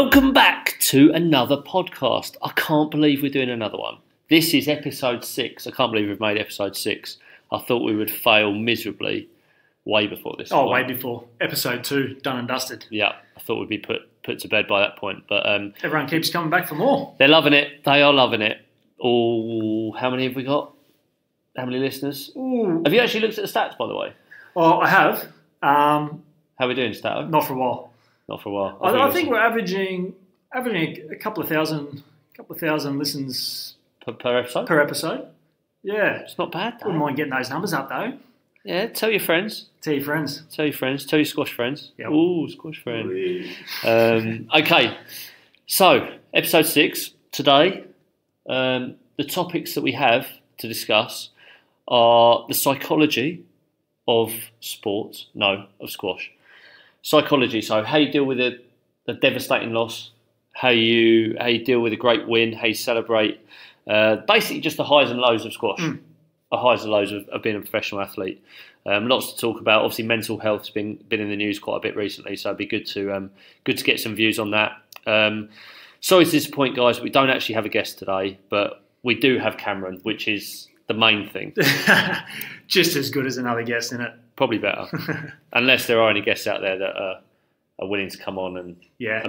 Welcome back to another podcast. I can't believe we're doing another one. This is episode 6. I can't believe we've made episode 6. I thought we would fail miserably way before this. Oh, way before. Episode 2, done and dusted. Yeah, I thought we'd be put to bed by that point. But everyone keeps coming back for more. They're loving it. They are loving it. Oh, how many have we got? How many listeners? Ooh. Have you actually looked at the stats, by the way? Oh, I have. How are we doing, Stato? Not for a while. Not for a while. I think we're averaging a couple of thousand listens per episode. Per episode. Yeah, it's not bad. Wouldn't mind getting those numbers up though. Yeah, tell your friends. Tell your friends. Tell your friends. Tell your squash friends. Yep. Ooh, squash friend. Okay, so episode 6 today. The topics that we have to discuss are the psychology of sports. No, of squash. Psychology. So how you deal with a devastating loss, how you deal with a great win, how you celebrate. Basically, just the highs and lows of squash. The highs and lows of being a professional athlete. Lots to talk about. Obviously, mental health's been in the news quite a bit recently, so it'd be good to get some views on that. Sorry to disappoint, guys. We don't actually have a guest today, but we do have Cameron, which is the main thing. Just as good as another guest, isn't it? Probably better, unless there are any guests out there that are willing to come on and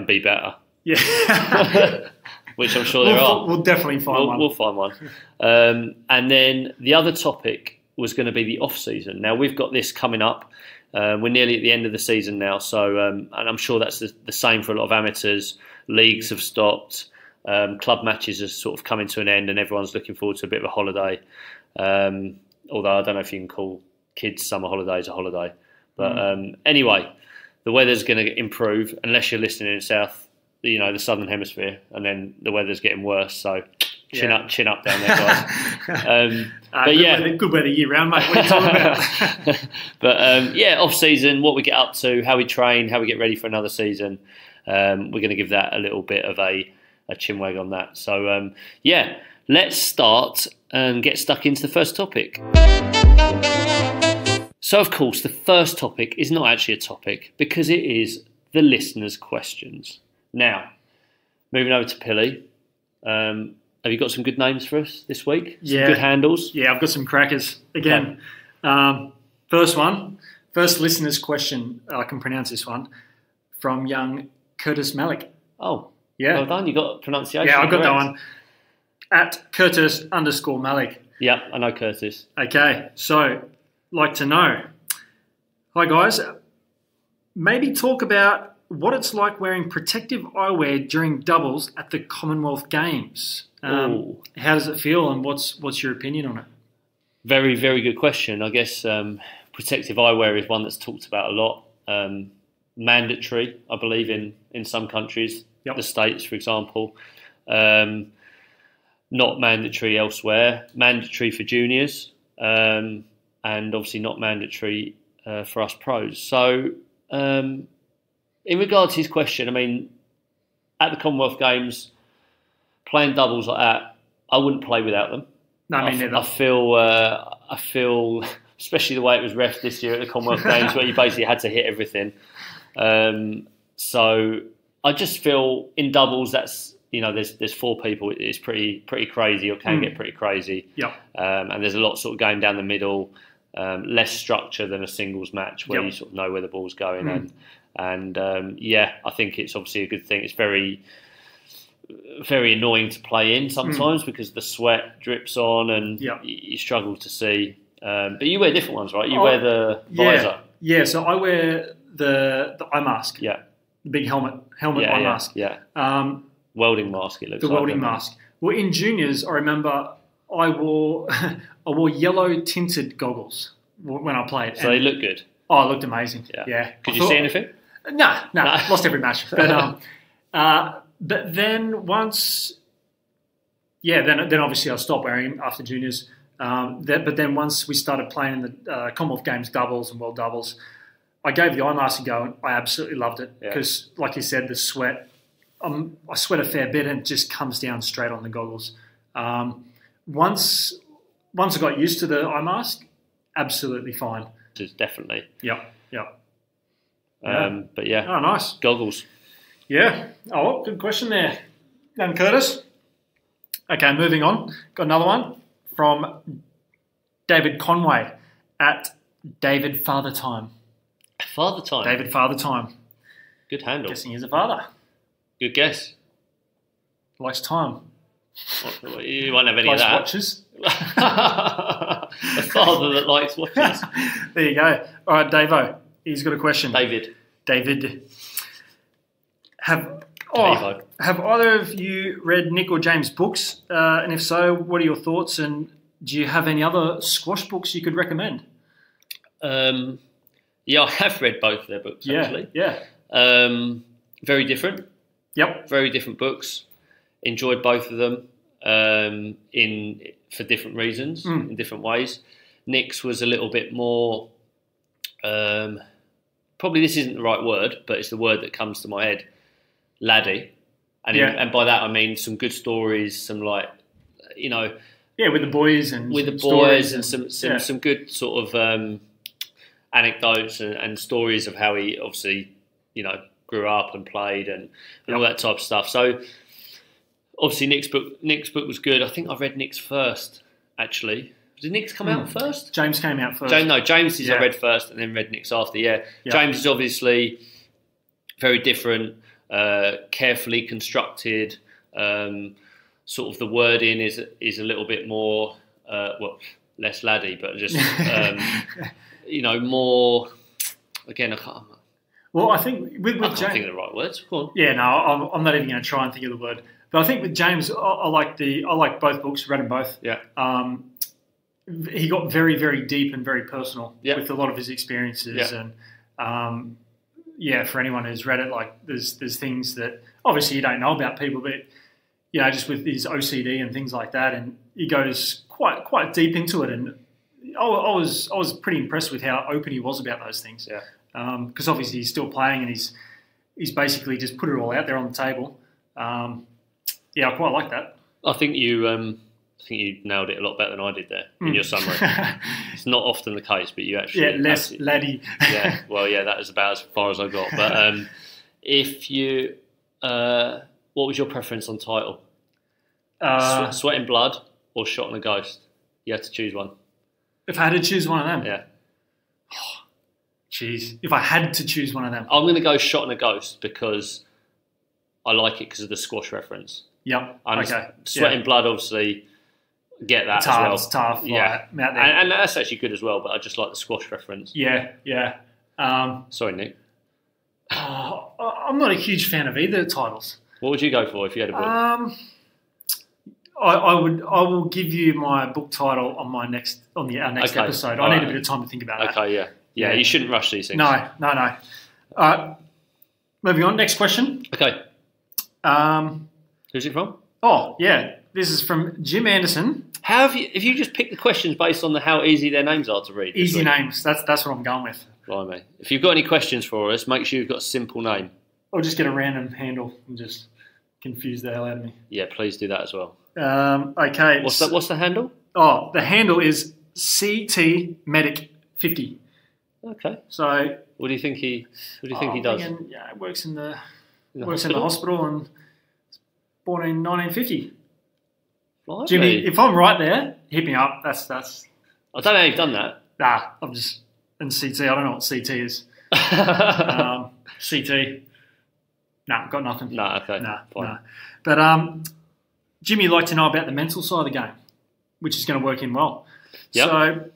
be better. Yeah. Which I'm sure there are. We'll definitely find one. We'll find one. And then the other topic was going to be the off-season. Now, we've got this coming up. We're nearly at the end of the season now, so and I'm sure that's the same for a lot of amateurs. Leagues have stopped. Club matches are sort of coming to an end, and everyone's looking forward to a bit of a holiday. Although I don't know if you can call kids' summer holidays a holiday. But anyway, the weather's going to improve unless you're listening in the southern hemisphere, and then the weather's getting worse. So chin up down there, guys. Good weather year round, mate. What are you talking about? But off season, what we get up to, how we train, how we get ready for another season. We're going to give that a little bit of a chinwag on that. So let's start and get stuck into the first topic. So, of course, the first topic is not actually a topic because it is the listeners' questions. Now, moving over to Pilley, have you got some good names for us this week? Some good handles? Yeah, I've got some crackers. Again, first listener's question, I can pronounce this one, from young Curtis Malik. Oh, yeah. Well done, you got pronunciation. Yeah, I got that one. At Curtis_Malik. Yeah, I know Curtis. Okay, so, like to know. Hi, guys. Maybe talk about what it's like wearing protective eyewear during doubles at the Commonwealth Games. How does it feel, and what's your opinion on it? Very, very good question. I guess protective eyewear is one that's talked about a lot. Mandatory, I believe, in some countries, the States, for example. Not mandatory elsewhere. Mandatory for juniors, and obviously not mandatory for us pros. So, in regard to his question, I mean, at the Commonwealth Games, playing doubles like that, I wouldn't play without them. No, me neither. I feel, especially the way it was ref this year at the Commonwealth Games, where you basically had to hit everything. So I just feel in doubles, that's there's 4 people. It's pretty crazy, or can get pretty crazy. Yeah. And there's a lot sort of going down the middle, less structure than a singles match where you sort of know where the ball's going. And I think it's obviously a good thing. It's very, very annoying to play in sometimes because the sweat drips on and you struggle to see. But you wear different ones, right? You wear the visor. Yeah, so I wear the eye mask. Yeah. The big helmet eye mask. Yeah. Welding mask, it looks like. The welding mask. Well, in juniors, I remember I wore yellow tinted goggles when I played. So they look good? Oh, it looked amazing. Yeah. Could you see anything? No, lost every match. But then once, then obviously I stopped wearing them after juniors. But then once we started playing the Commonwealth Games doubles and World doubles, I gave the eye mask a go and I absolutely loved it because, like you said, the sweat. I sweat a fair bit and it just comes down straight on the goggles. Once I got used to the eye mask, absolutely fine. Definitely. Yep. But yeah. Oh, nice. Goggles. Yeah. Oh, good question there. And Curtis. Okay, moving on. Got another one from David Conway at David Father Time. Father Time. David Father Time. Good handle. Guessing he's a father. Good guess. Likes time. You won't have any Likes of that. watches. A father that likes watches. There you go. All right, Davo. He's got a question. David. Have either of you read Nick or James' books? And if so, what are your thoughts? And do you have any other squash books you could recommend? Yeah, I have read both of their books, actually. Yeah. Very different. Yep. Very different books. Enjoyed both of them for different reasons, in different ways. Nick's was a little bit more, probably this isn't the right word, but it's the word that comes to my head, laddie. And by that I mean some good stories, some with the boys and some good sort of anecdotes and stories of how he obviously, grew up and played and all that type of stuff. So obviously Nick's book was good. I think I read Nick's first, actually. Did Nick's come out first? James came out first. James's I read first and then read Nick's after, James is obviously very different, carefully constructed. Sort of the wording is a little bit more, less laddie, but just, more, again, I can't... Well, I think with I can't James, think of the right words. Go on. Yeah, no, I'm not even going to try and think of the word. But I think with James, I like both books. Read them both. Yeah. He got very, very deep and very personal Yep. with a lot of his experiences, Yeah. and for anyone who's read it, there's things that obviously you don't know about people, but just with his OCD and things like that, and he goes quite deep into it, and I was pretty impressed with how open he was about those things. Yeah. Because obviously he's still playing and he's basically just put it all out there on the table. I quite like that. I think you nailed it a lot better than I did there in your summary. It's not often the case, but you actually... less laddie. That is about as far as I got. But if you... what was your preference on title? Sweat and Blood or Shot and a Ghost? You had to choose one. If I had to choose one of them? Yeah. Jeez. If I had to choose one of them. I'm going to go Shot and a Ghost because I like it because of the squash reference. Yep. Okay. Sweat and Blood, obviously, get that it's as hard, well. It's tough. Yeah. And that's actually good as well, but I just like the squash reference. Yeah. Sorry, Nick. I'm not a huge fan of either titles. What would you go for if you had a book? I will give you my book title on our next episode. I need a bit of time to think about that. Okay, yeah. Yeah, you shouldn't rush these things. No. All right, moving on. Next question. Okay. Who's it from? Oh, yeah. This is from Jim Anderson. Have you just picked the questions based on how easy their names are to read? Easy names. That's what I'm going with. Blimey. If you've got any questions for us, make sure you've got a simple name. Or just get a random handle and just confuse the hell out of me. Yeah, please do that as well. Okay. What's the handle? Oh, the handle is CT Medic 50. Okay. So, what do you think he does? Thinking, it works in the hospital and was born in 1950. Blimey. Jimmy, if I'm right there, hit me up. That's. I don't know how you've done that. Nah, I'm just in CT. I don't know what CT is. CT. Nah, got nothing. Nah, okay. Nah. But Jimmy liked to know about the mental side of the game, which is going to work in well. Yep.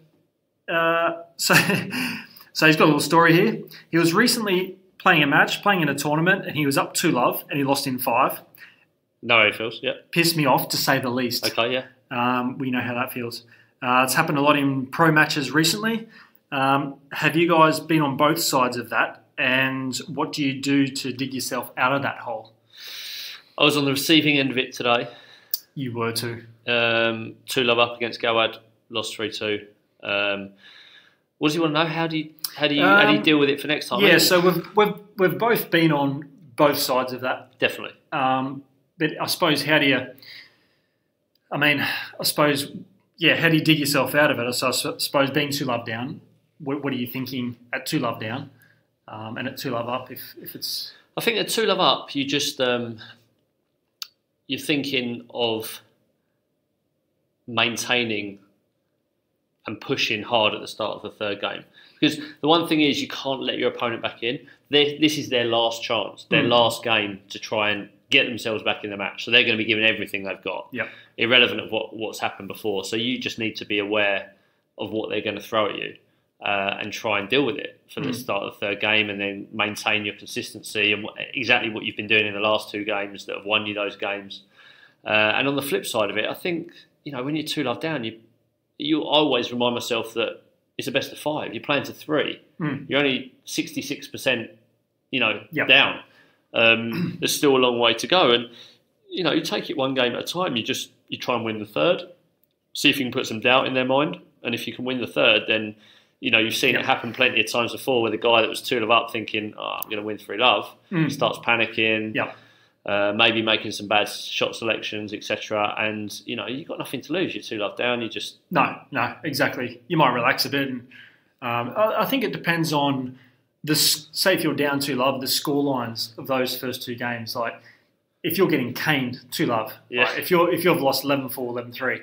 So he's got a little story here. He was recently playing in a tournament, and he was up 2-love, and he lost in 5. No how it feels, yeah. Pissed me off, to say the least. Okay, yeah. We know how that feels. It's happened a lot in pro matches recently. Have you guys been on both sides of that? And what do you do to dig yourself out of that hole? I was on the receiving end of it today. You were too. 2-love up against Gawad, lost 3-2. What does he want to know? How do you deal with it for next time? Yeah, so we've both been on both sides of that. Definitely. But I suppose how do you dig yourself out of it? So I suppose being 2-love down, what are you thinking at 2-love down, and at 2-love up if it's... I think at 2-love up, you just you're thinking of maintaining and pushing hard at the start of the third game. Because the one thing is you can't let your opponent back in. This is their last chance, their last game to try and get themselves back in the match. So they're going to be giving everything they've got, irrelevant of what's happened before. So you just need to be aware of what they're going to throw at you and try and deal with it for the start of the third game, and then maintain your consistency and exactly what you've been doing in the last 2 games that have won you those games. And on the flip side of it, I think, when you're 2-love down, you always remind myself that it's a best of 5. You're playing to 3. You're only 66%, down. There's still a long way to go, and you take it one game at a time. You try and win the third, see if you can put some doubt in their mind, and if you can win the third, then you've seen it happen plenty of times before, where the guy that was 2-love up thinking, I'm going to win 3-love, starts panicking. Maybe making some bad shot selections, etc. And you've got nothing to lose. You're 2-love down. You just no, exactly. You might relax a bit. And I think it depends on say if you're down 2-love, the score lines of those first 2 games. Like if you're getting caned 2-love, like if you've lost 11-4, 11-3,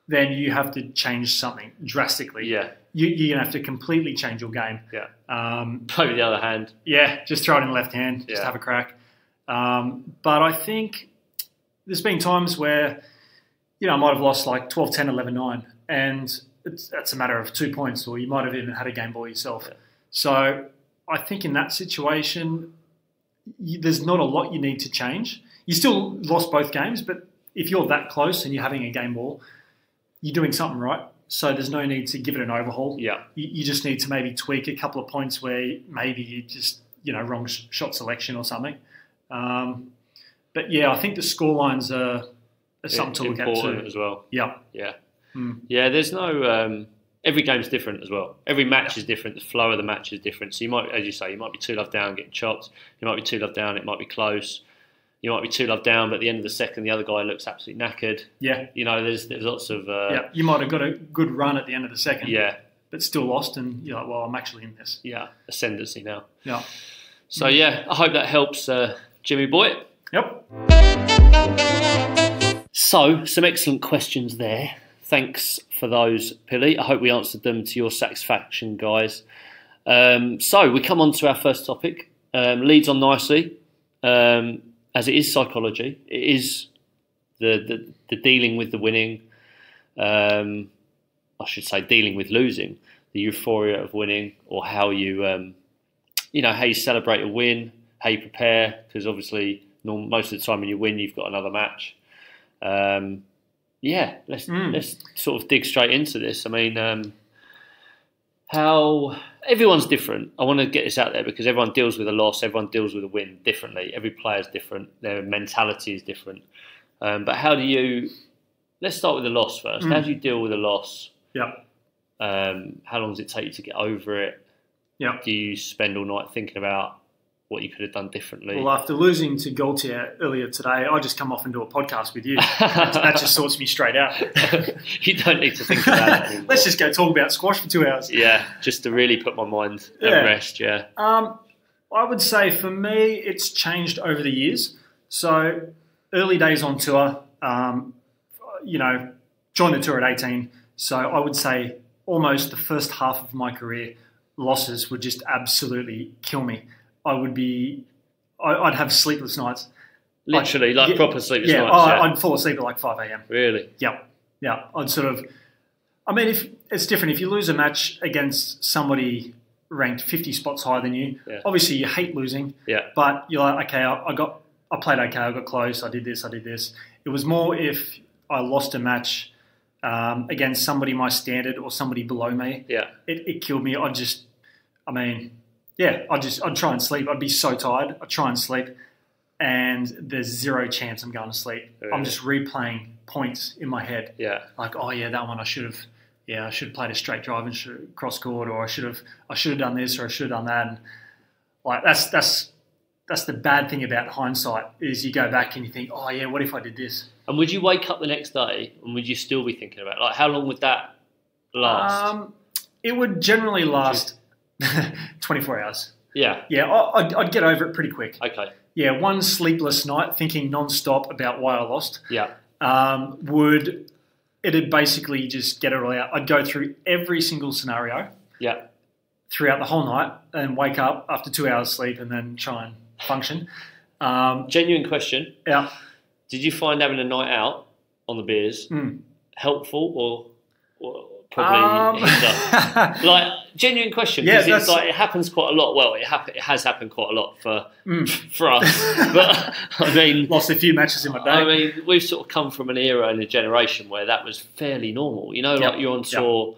then you have to change something drastically. You're gonna have to completely change your game. Play with the other hand. Just throw it in the left hand. Just have a crack. But I think there's been times where, I might have lost like 12-10, 11-9, and that's a matter of 2 points, or you might have even had a game ball yourself. So I think in that situation, there's not a lot you need to change. You still lost both games, but if you're that close and you're having a game ball, you're doing something right. So there's no need to give it an overhaul. You just need to maybe tweak a couple of points where maybe you just, wrong shot selection or something. But I think the score lines are something to look at too. As well. Yeah. There's no. Every game's different as well. Every match is different. The flow of the match is different. So you might, as you say, you might be 2-love down, getting chopped. You might be 2-love down. It might be close. You might be 2-love down, but at the end of the second, the other guy looks absolutely knackered. There's lots of. You might have got a good run at the end of the second. But still lost, and you're like, well, I'm actually in this. Ascendancy now. So I hope that helps. Jimmy boy. Yep. So, some excellent questions there. Thanks for those, Pilley. I hope we answered them to your satisfaction, guys. So, we come on to our first topic. Leads on nicely, as it is psychology. It is the dealing with the winning. I should say dealing with losing, the euphoria of winning, or how you, how you celebrate a win, how you prepare, because obviously most of the time when you win, you've got another match. Let's sort of dig straight into this. I mean, how everyone's different. I want to get this out there because everyone deals with a loss, everyone deals with a win differently. Every player's different, their mentality is different. But how do you? Let's start with the loss first. How do you deal with a loss? How long does it take you to get over it? Do you spend all night thinking about what you could have done differently? Well, after losing to Gaultier earlier today, I just come off and do a podcast with you. That just sorts me straight out. You don't need to think about it anymore. Let's just go talk about squash for 2 hours. Just to really put my mind at rest, I would say for me, it's changed over the years. So early days on tour, joined the tour at 18. So I would say almost the first half of my career, losses would just absolutely kill me. I'd have sleepless nights. Literally, proper sleepless nights? I'd fall asleep at like 5 a.m. Really? Yeah. I'd sort of, if it's different. If you lose a match against somebody ranked 50 spots higher than you, obviously you hate losing. But you're like, okay, I played okay, I got close, I did this. It was more if I lost a match against somebody my standard or somebody below me. It killed me. I'd try and sleep. I'd be so tired. I'd try and sleep, and there's zero chance I'm going to sleep. I'm just replaying points in my head. Like, that one I should have played a straight drive and should have cross court, or I should have done this, or I should have done that. And like that's the bad thing about hindsight, is you go back and you think, what if I did this? And would you wake up the next day and would you still be thinking about it? Like, how long would that last? It would generally last 24 hours. Yeah. Yeah, I'd get over it pretty quick. Okay. Yeah, one sleepless night thinking non-stop about why I lost Yeah. it'd basically just get it all out. I'd go through every single scenario Yeah. throughout the whole night and wake up after 2 hours sleep and then try and function. Genuine question. Yeah. Did you find having a night out on the beers helpful or probably hinder? Like, genuine question, because it's like it happens quite a lot. Well, it has happened quite a lot for us, but I mean, lost a few matches in my day. I mean, we've sort of come from an era and a generation where that was fairly normal. You know, like you're on tour.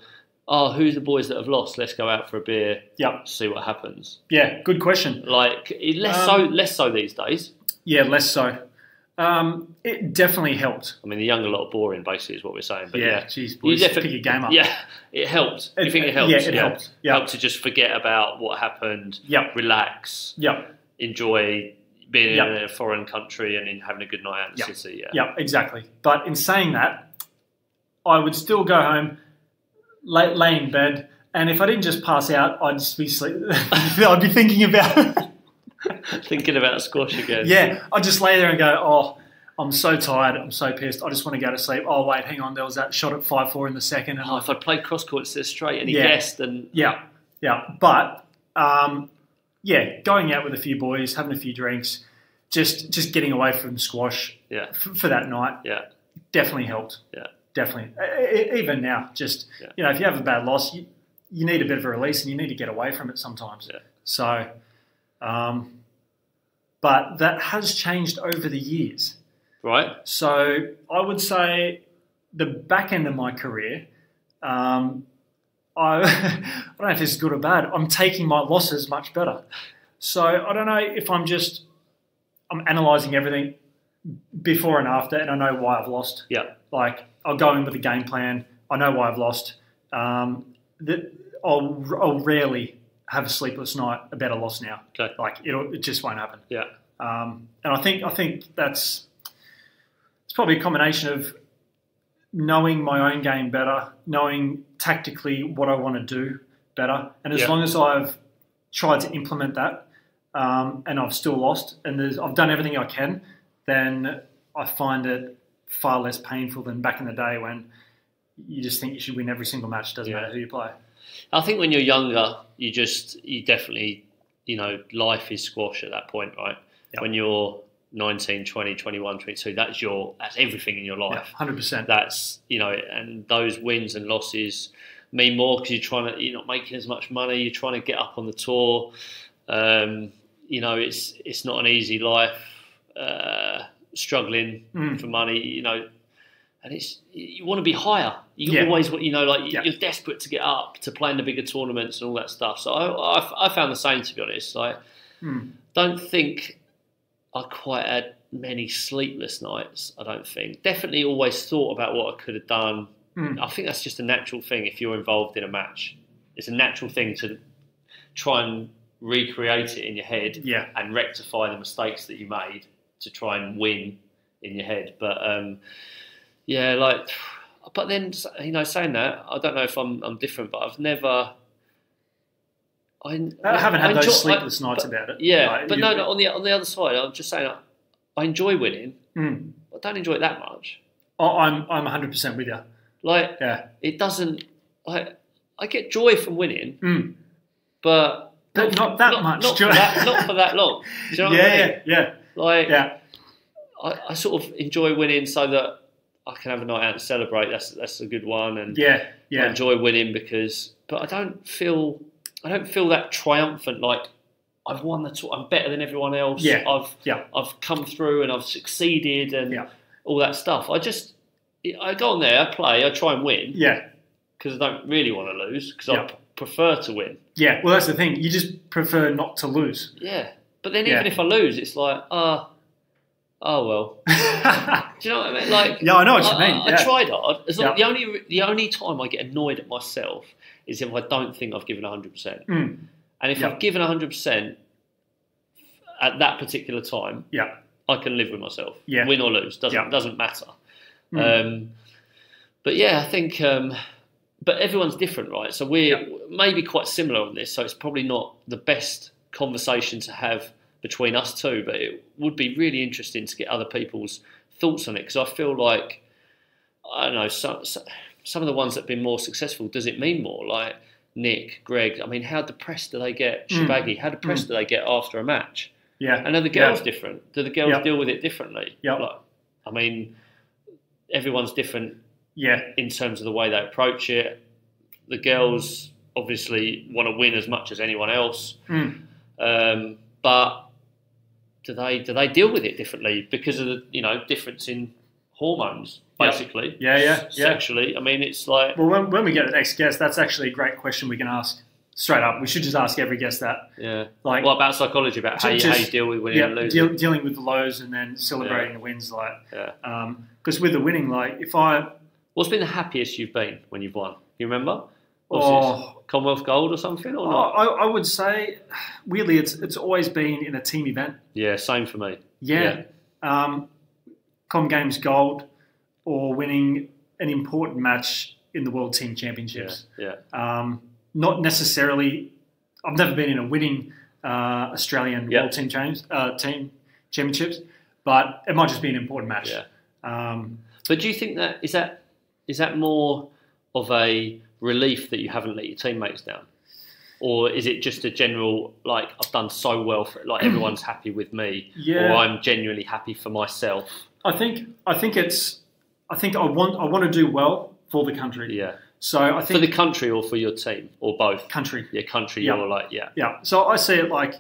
Oh, who's the boys that have lost? Let's go out for a beer. Yep. See what happens. Yeah, good question. Like less so these days. Yeah, less so. It definitely helped. I mean, the younger lot are boring, basically, is what we're saying. But geez, boys, pick your game up. Yeah, it helped. You think it helps? Yeah, it helped. Yeah. Helped to just forget about what happened. Yep. Relax. Yep. Enjoy being in a foreign country and having a good night out in the city. Yeah, exactly. But in saying that, I would still go home, lay in bed, and if I didn't just pass out, I'd just be I'd be thinking about thinking about squash again. Yeah, I'd just lay there and go, oh, I'm so tired, I'm so pissed, I just want to go to sleep. Oh, wait, hang on, there was that shot at 5-4 in the second. And if I played cross court straight and he guessed. And Yeah. But, going out with a few boys, having a few drinks, just getting away from squash for that night definitely helped. Yeah. Definitely. Even now, if you have a bad loss, you need a bit of a release and you need to get away from it sometimes. Yeah. So, but that has changed over the years. Right. So I would say the back end of my career, I don't know if this is good or bad. I'm taking my losses much better. So I don't know if I'm analysing everything before and after, and I know why I've lost. Yeah. Like I'll go in with a game plan. I know why I've lost. I'll rarely have a sleepless night about a loss now. Okay. Like it just won't happen. Yeah. And I think it's probably a combination of knowing my own game better, knowing tactically what I want to do better, and as long as I've tried to implement that, and I've still lost, and I've done everything I can, then I find it far less painful than back in the day when you just think you should win every single match. Doesn't matter who you play. I think when you're younger, you definitely, life is squash at that point, right? Yep. When you're 19, 20, 21, 22, that's everything in your life. Yeah, 100%. That's, and those wins and losses mean more because you're not making as much money, you're trying to get up on the tour. It's not an easy life, struggling for money, and you want to be higher. You always, you're desperate to get up, to play in the bigger tournaments and all that stuff. So I found the same, to be honest. I don't think I quite had many sleepless nights, I don't think. Definitely always thought about what I could have done. I think that's just a natural thing if you're involved in a match. It's a natural thing to try and recreate it in your head and rectify the mistakes that you made to try and win in your head. But, but then, saying that, I don't know if I'm different, but I've never... I haven't had those sleepless nights about it. Yeah, but no, on the other side, I'm just saying I enjoy winning. I don't enjoy it that much. I'm 100% with you. It doesn't. I get joy from winning, but not that much. Not for that long. Do you know what I mean? Yeah. I sort of enjoy winning so that I can have a night out and celebrate. That's a good one, and I enjoy winning but I don't feel that triumphant, like I've won the tour, I'm better than everyone else. I've come through and I've succeeded and all that stuff. I go on there, I play, I try and win. Because I don't really want to lose, because I prefer to win. Yeah, well, that's the thing. You just prefer not to lose. Yeah, but then even if I lose, it's like, oh well. Do you know what I mean? Like, I know what you mean. I tried hard. The only time I get annoyed at myself is if I don't think I've given 100%. And if I've given 100% at that particular time, I can live with myself. Win or lose, doesn't matter. But I think, but everyone's different, right? So we're maybe quite similar on this. So it's probably not the best conversation to have between us two, but it would be really interesting to get other people's thoughts on it, because I feel like, I don't know, some of the ones that have been more successful, does it mean more? Like Nick, Greg, I mean, how depressed do they get? Shabaggy, how depressed do they get after a match? Yeah. And are the girls different? Do the girls deal with it differently? Yeah. Like, I mean, everyone's different Yeah. in terms of the way they approach it. The girls obviously want to win as much as anyone else. But do they deal with it differently because of the, you know, difference in hormones, basically? Yeah. Sexually. I mean, it's like... Well, when we get the next guest, that's actually a great question we can ask straight up. We should just ask every guest that. Yeah. Like, what about psychology, about how you deal with winning and losing? Dealing with the lows and then celebrating the wins. Like, yeah. Because with the winning, like, What's been the happiest you've been when you've won? You remember? Commonwealth Gold or something, or not? I would say, weirdly, it's always been in a team event. Yeah, same for me. Yeah. Com Games Gold, or winning an important match in the World Team Championships. Yeah. Not necessarily. I've never been in a winning Australian World Team Championships, but it might just be an important match. Yeah. But do you think that is that more of a relief that you haven't let your teammates down, or is it just a general, like, I've done so well, like everyone's happy with me, or I'm genuinely happy for myself? I think I want to do well for the country. Yeah. So I think for the country or for your team or both. Country. Yeah, country. Yeah. You're like Yeah. So I see it like,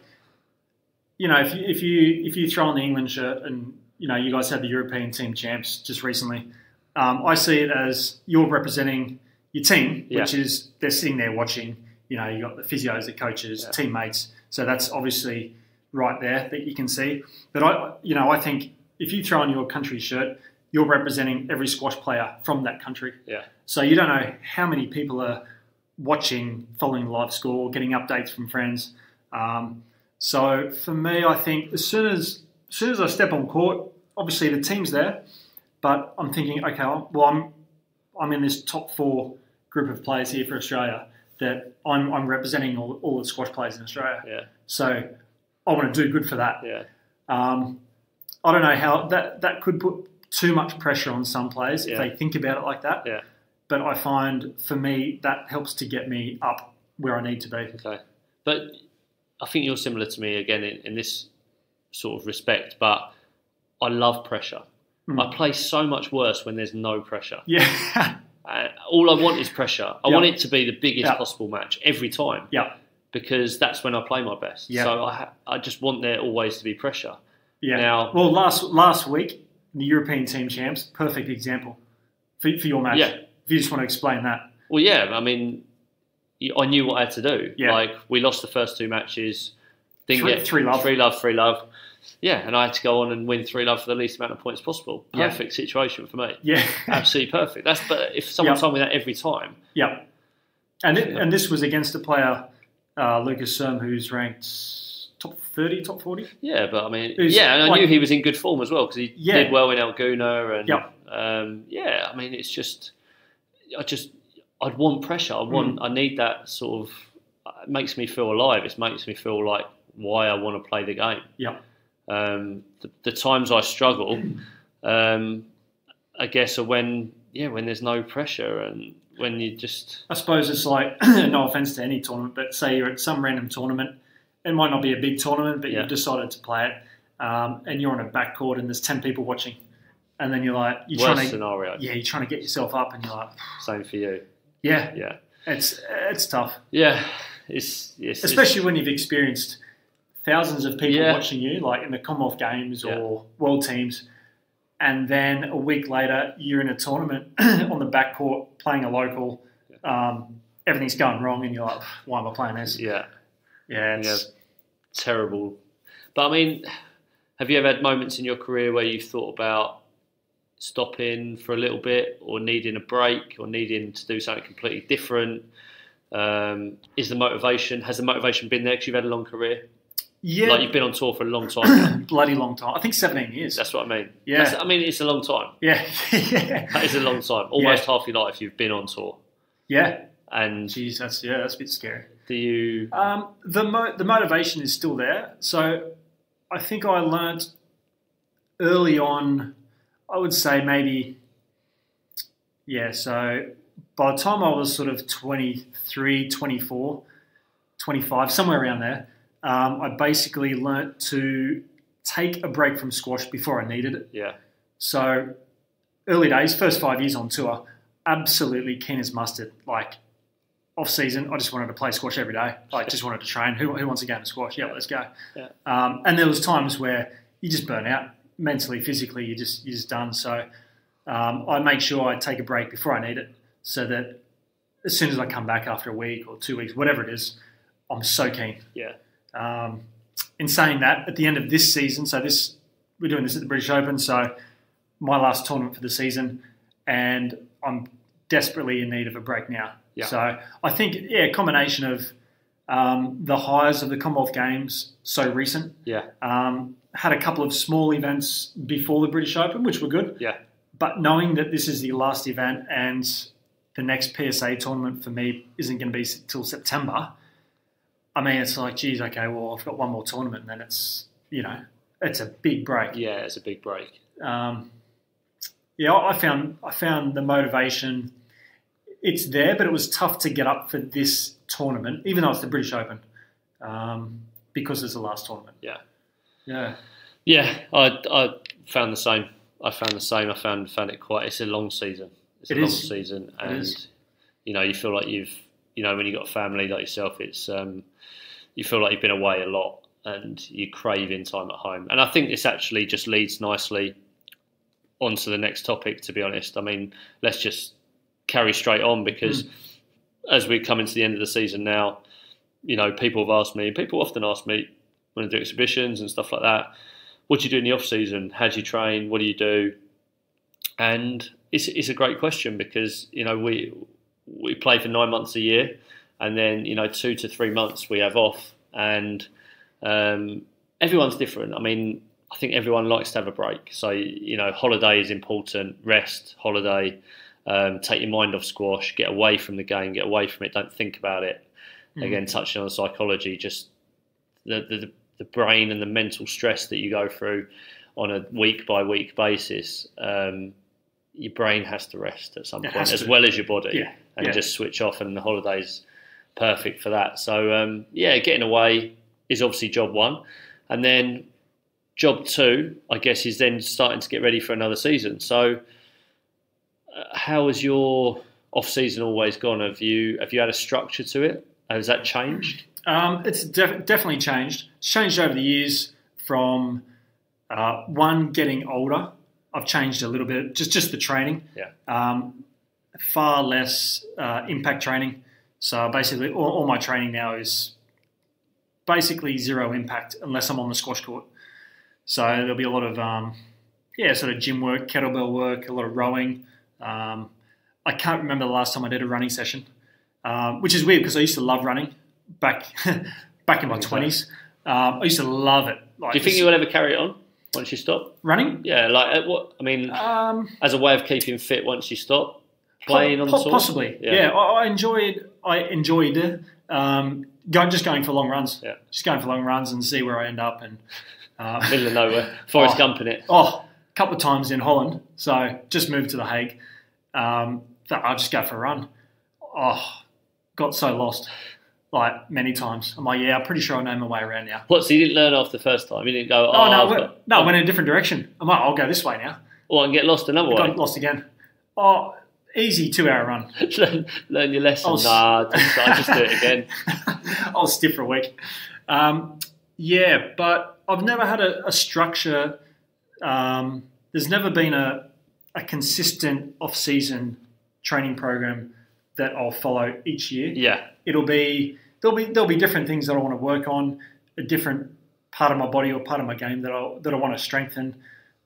you know, if you throw on the England shirt and, you know, you guys had the European team champs just recently, I see it as you're representing your team, which is they're sitting there watching. You know, you got the physios, the coaches, teammates. So that's obviously right there that you can see. But I think if you throw on your country shirt, you're representing every squash player from that country. Yeah. So you don't know how many people are watching, following the live score, getting updates from friends. So for me, I think as soon as I step on court, obviously the team's there, but I'm thinking, okay, well, I'm in this top 4 group of players here for Australia that I'm representing all the squash players in Australia. Yeah. So I want to do good for that. Yeah. I don't know how that could put too much pressure on some players if they think about it like that. Yeah. But I find for me that helps to get me up where I need to be. Okay. But I think you're similar to me again in this sort of respect, but I love pressure. I play so much worse when there's no pressure. Yeah. All I want is pressure. I want it to be the biggest possible match every time. Yeah. Because that's when I play my best. Yeah. So I just want there always to be pressure. Yeah. Now, well, last week, the European team champs, perfect example for your match. Yeah. If you just want to explain that. Well, yeah. I mean, I knew what I had to do. Yeah. Like, we lost the first 2 matches. Didn't get 3-love. 3-love. Yeah, and I had to go on and win 3-love for the least amount of points possible. Perfect situation for me. Yeah. Absolutely perfect. But if someone told me that every time. Yeah. And this was against a player, Lucas Serm, who's ranked top 30, top 40. Yeah, but I mean, and I knew he was in good form as well because he did well in Alguna. And I mean, it's just, I'd want pressure. I need that sort of, it makes me feel alive. It makes me feel like why I want to play the game. Yeah. The times I struggle, I guess, are when there's no pressure and when you just... I suppose it's like, no offence to any tournament, but say you're at some random tournament, it might not be a big tournament, but you've decided to play it, and you're on a backcourt and there's 10 people watching, and then you're like... Worst scenario. Yeah, you're trying to get yourself up and you're like... Same for you. Yeah. Yeah. It's tough. Yeah. Especially when you've experienced thousands of people watching you, like in the Commonwealth Games or World Teams, and then a week later you're in a tournament on the backcourt playing a local. Everything's going wrong, and you're like, "Why am I playing this?" Yeah, it's terrible. But I mean, have you ever had moments in your career where you've thought about stopping for a little bit, or needing a break, or needing to do something completely different? Has the motivation been there because you've had a long career? Yeah. Like you've been on tour for a long time. Bloody long time. I think 17 years. That's what I mean. Yeah. I mean, it's a long time. Yeah. That is a long time. Almost half your life you've been on tour. Yeah. And jeez, that's a bit scary. Do you? The motivation is still there. So I think I learnt early on, I would say maybe, so by the time I was sort of 23, 24, 25, somewhere around there, I basically learnt to take a break from squash before I needed it. Yeah. So early days, first 5 years on tour, absolutely keen as mustard. Like off season, I just wanted to play squash every day. Like just wanted to train. Who wants a game of squash? Yeah, let's go. Yeah. And there was times where you just burn out mentally, physically. You're just done. So I make sure I take a break before I need it, so that as soon as I come back after a week or 2 weeks, whatever it is, I'm so keen. Yeah. In saying that, at the end of this season, we're doing this at the British Open, so my last tournament for the season, and I'm desperately in need of a break now. Yeah. So I think, a combination of the highs of the Commonwealth Games, so recent. Yeah. Had a couple of small events before the British Open, which were good. Yeah. But knowing that this is the last event and the next PSA tournament for me isn't going to be till September, I mean, it's like, geez, okay, well, I've got one more tournament, and then it's a big break. Yeah, it's a big break. I found the motivation. It's there, but it was tough to get up for this tournament, even though it's the British Open, because it's the last tournament. Yeah. Yeah. Yeah, I found the same. I found it quite. It's a long season. It's a long season, and you feel like you've, when you've got a family like yourself, it's you feel like you've been away a lot, and you're craving time at home. And I think this actually just leads nicely onto the next topic. To be honest, I mean, let's just carry straight on, because as we come into the end of the season now, people often ask me when I do exhibitions and stuff like that, what do you do in the off season? How do you train? What do you do? And it's a great question, because we play for 9 months a year, and then 2 to 3 months we have off, and everyone's different. I mean, I think everyone likes to have a break. So holiday is important. Rest, holiday. Take your mind off squash. Get away from the game. Get away from it. Don't think about it. Again, touching on psychology, just the brain and the mental stress that you go through on a week by week basis. Your brain has to rest at some point, as well as your body, and just switch off. And the holiday's perfect for that. So getting away is obviously job one, and then job two, I guess, is then starting to get ready for another season. So how has your off season always gone? Have you had a structure to it? Has that changed? It's definitely changed. It's changed over the years from getting older. I've changed a little bit, just the training. Yeah. Far less impact training. So basically all my training now is basically zero impact unless I'm on the squash court. So there'll be a lot of sort of gym work, kettlebell work, a lot of rowing. I can't remember the last time I did a running session, which is weird because I used to love running back in my 20s. I used to love it. Do you think you will ever carry it on once you stop? Running? Yeah, as a way of keeping fit once you stop playing on the tour? Possibly. Yeah, I enjoyed just going for long runs. Yeah. Just going for long runs and see where I end up. And middle of nowhere. Forrest Gump in it. A couple of times in Holland. So just moved to The Hague. I'll just go for a run. Got so lost, like many times. I'm like, I'm pretty sure I know my way around now. What? So you didn't learn after the first time? You didn't go? I went in a different direction. I'm like, I'll go this way now. And get lost another way. Got lost again. Easy 2-hour run. learn your lesson. I'll just do it again. I'll stiff for a week. But I've never had a structure. There's never been a consistent off-season training program that I'll follow each year. Yeah, there'll be different things that I want to work on, a different part of my body or part of my game that I want to strengthen.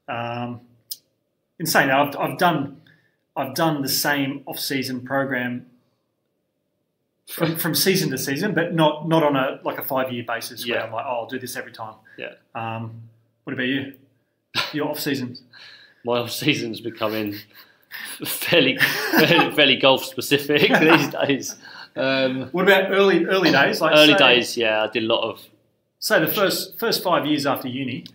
In saying that, I've done the same off-season program from season to season, but not on a 5-year basis where I'm like, I'll do this every time. Yeah. What about you? Your off-seasons? My off-season's becoming fairly golf specific these days. What about early days? Like Early days, yeah, I did a lot of. Say the first 5 years after uni.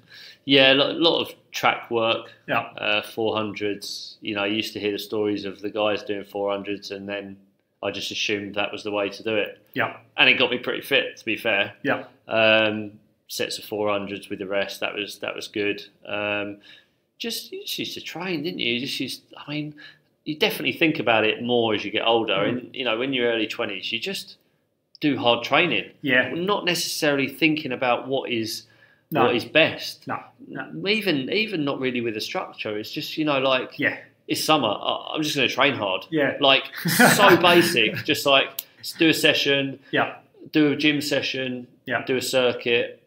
Yeah, a lot of track work. Yeah. 400s. You know, I used to hear the stories of the guys doing 400s, and then I just assumed that was the way to do it. Yeah. And it got me pretty fit, to be fair. Yeah. Sets of 400s with the rest. That was good. You just used to train, didn't you? You definitely think about it more as you get older. And you know, when you're early 20s, you just do hard training. Yeah. Not necessarily thinking about what is best. No. Even not really with a structure. It's just, you know, like, it's summer. I'm just going to train hard. Yeah. Like, so basic. Just like, do a session. Yeah. Do a gym session. Yeah. Do a circuit.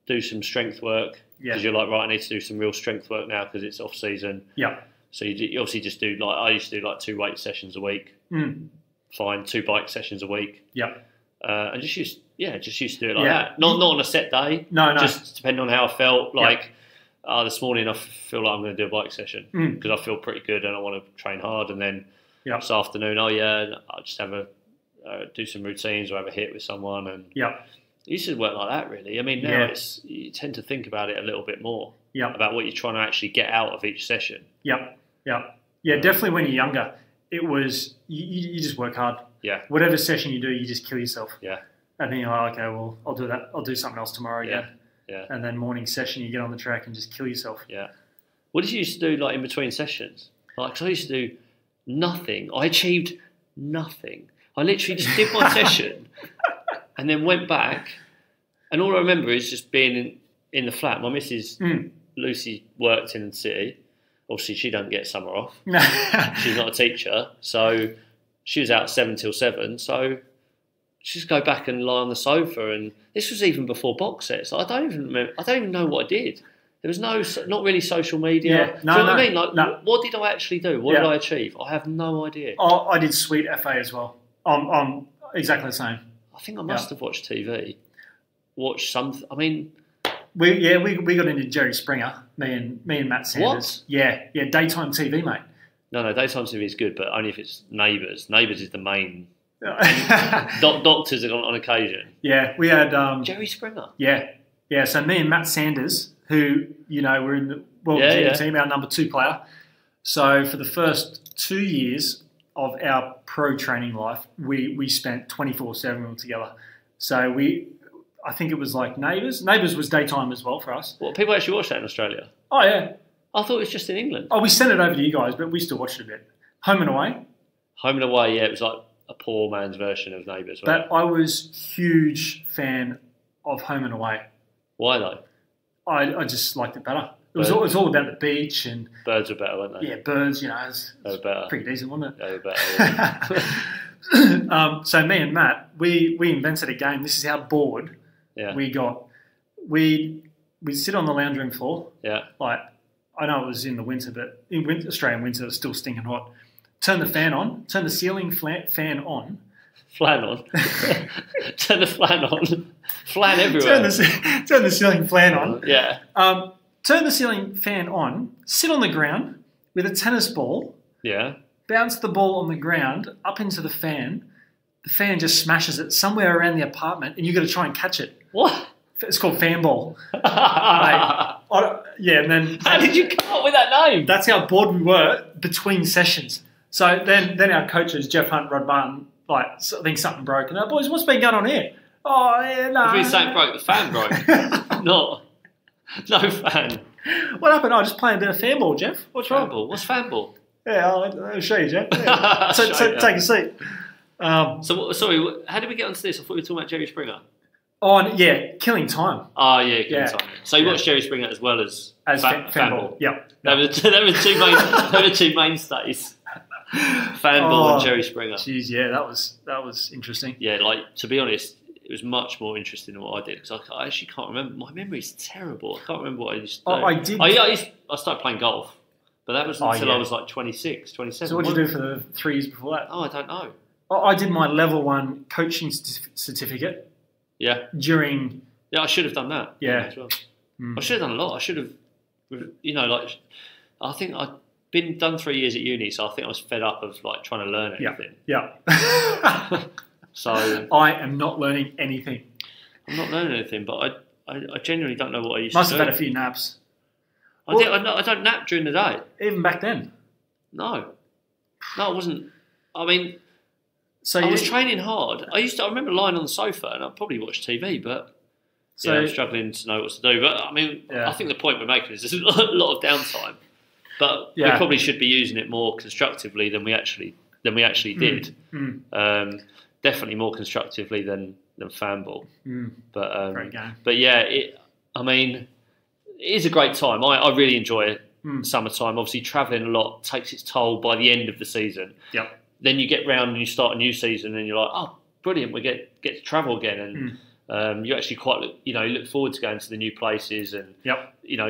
Do some strength work. Yeah. Because you're like, right, I need to do some real strength work now because it's off season. Yeah. So you obviously just do, like, I used to do like 2 weight sessions a week. Fine. 2 bike sessions a week. Yeah. And just used to do it like that. Not on a set day. No. Just depending on how I felt. Like, this morning I feel like I'm going to do a bike session because I feel pretty good and I want to train hard. And then this afternoon, I'll just have do some routines or have a hit with someone. And it used to work like that, really. I mean, now you tend to think about it a little bit more. About what you're trying to actually get out of each session. Yeah, definitely when you're younger, it was, you just work hard. Yeah. Whatever session you do, you just kill yourself. Yeah. And then you're like, okay, well, I'll do that. I'll do something else tomorrow again. Yeah. And then morning session, you get on the track and just kill yourself. Yeah. What did you used to do, like, in between sessions? Like, 'cause I used to do nothing. I achieved nothing. I literally just did my session and then went back. And all I remember is just being in the flat. My missus, Lucy, worked in the city. Obviously, she don't get summer off. She's not a teacher. So she was out 7 till 7. So she just go back and lie on the sofa. And this was even before box sets. I don't even know what I did. There was not really social media. Yeah. Do you know what I mean? Like, what did I actually do? What did I achieve? I have no idea. Oh, I did Sweet FA as well. I'm exactly the same. I think I must have watched TV. Watched something. I mean, we got into Jerry Springer. Me and Matt Sanders. What? Yeah, daytime TV, mate. No, daytime TV is good, but only if it's Neighbours. Neighbours is the main. Doctors on occasion. Yeah, we had Jerry Springer. Yeah. So me and Matt Sanders, who were in the World Junior team, our number 2 player. So for the first 2 years of our pro training life, we spent 24/7 together. So I think it was like Neighbours. Neighbours was daytime as well for us. Well, people actually watch that in Australia. Oh yeah. I thought it was just in England. Oh, we sent it over to you guys, but we still watched it a bit. Home and Away. Home and Away, yeah, it was like a poor man's version of Neighbours. But I was huge fan of Home and Away. Why though? I just liked it better. It was all about the beach and birds were better, weren't they? Yeah, birds. They were better. Pretty decent, wasn't it? They were better. So me and Matt, we invented a game. This is how bored we got. We'd sit on the lounge room floor. Yeah. Like, I know it was in the winter, but in Australian winter, it was still stinking hot. Turn the fan on. Turn the ceiling fan on. Flan on. Turn the flan on. Flan everywhere. Turn the ceiling fan on. Yeah. Turn the ceiling fan on. Sit on the ground with a tennis ball. Yeah. Bounce the ball on the ground up into the fan. The fan just smashes it somewhere around the apartment, and you've got to try and catch it. What? It's called Fanball. And then how did you come up with that name? That's how bored we were between sessions. So then our coaches, Jeff Hunt, Rod Martin, I think something broke. And boys, what's been going on here? Oh, yeah, no. If something broke, the fan broke. No fan. What happened? I was just playing a bit of Fanball, Jeff. What's wrong? Fanball? What's Fanball? Yeah, I'll show you, Jeff. Yeah. So take a seat. Sorry, how did we get onto this? I thought we were talking about Jerry Springer. Killing time. Oh, yeah, killing time. So you watched Jerry Springer as well as Fanball. Yep. They were the two mainstays. Fanball and Jerry Springer. Jeez, yeah, that was interesting. Yeah, like, to be honest, it was much more interesting than what I did because I actually can't remember. My memory's terrible. I can't remember what I used to do. I started playing golf, but that was until I was like 26, 27. So what did you do for the 3 years before that? Oh, I don't know. I did my level 1 coaching certificate. Yeah. Yeah, I should have done that. Yeah. As well. I should have done a lot. I should have, I think I'd done 3 years at uni, so I think I was fed up of like trying to learn everything. Yeah. So I am not learning anything. I'm not learning anything, but I genuinely don't know what I used Must to have do. had a few naps. I don't nap during the day. Even back then. No, I wasn't. I mean, So I was training hard. I remember lying on the sofa and I probably watched TV, but I'm struggling to know what to do. But I mean, I think the point we're making is there's a lot of downtime, but we probably should be using it more constructively than we actually did. Definitely more constructively than Fanball. Great game. But yeah, it is a great time. I really enjoy it. Summertime, obviously, travelling a lot takes its toll by the end of the season. Yep. Then you get round and you start a new season, and you're like, oh, brilliant, we get to travel again, and you actually you look forward to going to the new places and